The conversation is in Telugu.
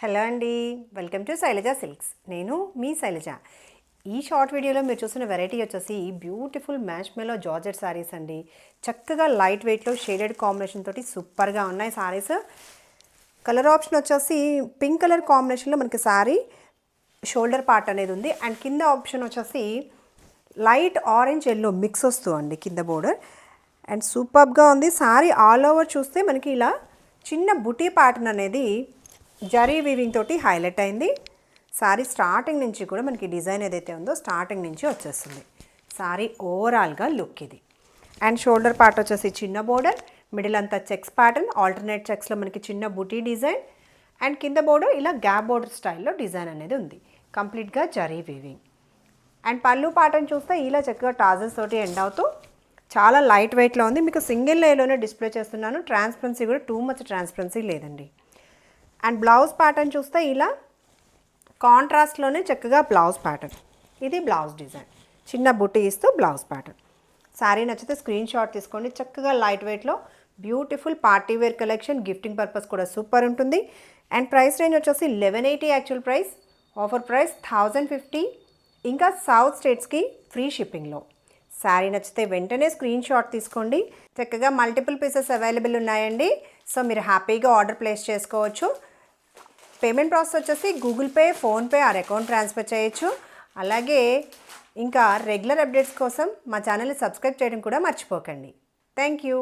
హలో అండి, వెల్కమ్ టు శైలజ సిల్క్స్. నేను మీ శైలజ. ఈ షార్ట్ వీడియోలో మీరు చూసిన వెరైటీ వచ్చేసి beautiful marshmallow georgette saris అండి. చక్కగా లైట్ వెయిట్లో షేడెడ్ కాంబినేషన్ తోటి సూపర్గా ఉన్నాయి సారీస్. కలర్ ఆప్షన్ వచ్చేసి పింక్ కలర్ కాంబినేషన్లో మనకి సారీ షోల్డర్ పార్ట్ అనేది ఉంది. అండ్ కింద ఆప్షన్ వచ్చేసి లైట్ ఆరెంజ్ ఎల్లో మిక్స్ వస్తూ అండి కింద బోర్డర్. అండ్ సూపర్గా ఉంది సారీ. ఆల్ ఓవర్ చూస్తే మనకి ఇలా చిన్న బుటీ ప్యాటర్న్ అనేది జరీ వీవింగ్ తోటి హైలైట్ అయింది. సారీ స్టార్టింగ్ నుంచి కూడా మనకి డిజైన్ ఏదైతే ఉందో స్టార్టింగ్ నుంచి వచ్చేస్తుంది. సారీ ఓవరాల్గా లుక్ ఇది. అండ్ షోల్డర్ పార్ట్ వచ్చేసి చిన్న బోర్డర్, మిడిల్ అంతా చెక్స్ ప్యాటర్న్, ఆల్టర్నేట్ చెక్స్లో మనకి చిన్న బుటీ డిజైన్. అండ్ కింద బోర్డర్ ఇలా గ్యాప్ బోర్డర్ స్టైల్లో డిజైన్ అనేది ఉంది. కంప్లీట్గా జరీ వీవింగ్. అండ్ పళ్ళు ప్యాటర్న్ చూస్తే ఇలా చక్కగా టాజల్స్ తోటి ఎండ్ అవుతూ చాలా లైట్ వెయిట్లో ఉంది. మీకు సింగిల్ లేయర్లోనే డిస్ప్లే చేస్తున్నాను. ట్రాన్స్పరెన్సీ కూడా టూ మచ్ ట్రాన్స్పరెన్సీ లేదండి. అండ్ బ్లౌజ్ ప్యాటర్న్ చూస్తే ఇలా కాంట్రాస్ట్లోనే చక్కగా బ్లౌజ్ ప్యాటర్న్. ఇది బ్లౌజ్ డిజైన్, చిన్న బుట్టి ఇస్తూ బ్లౌజ్ ప్యాటర్న్. శారీ నచ్చితే స్క్రీన్ షాట్ తీసుకోండి. చక్కగా లైట్ వెయిట్లో beautiful party wear collection. Gifting purpose కూడా సూపర్ ఉంటుంది. అండ్ ప్రైస్ రేంజ్ వచ్చేసి 1180 యాక్చువల్ ప్రైస్. Offer price 1050. ఇంకా సౌత్ స్టేట్స్కి ఫ్రీ షిప్పింగ్లో. శారీ నచ్చితే వెంటనే స్క్రీన్ షాట్ తీసుకోండి. చక్కగా మల్టిపుల్ పీసెస్ అవైలబుల్ ఉన్నాయండి. సో మీరు హ్యాపీగా ఆర్డర్ ప్లేస్ చేసుకోవచ్చు. పేమెంట్ ప్రాసెస్ వచ్చేసి Google pay, PhonePe are account transfer చేయొచ్చు. అలాగే ఇంకా రెగ్యులర్ అప్డేట్స్ కోసం మా ఛానల్ని సబ్స్క్రైబ్ చేయడం కూడా మర్చిపోకండి. Thank you.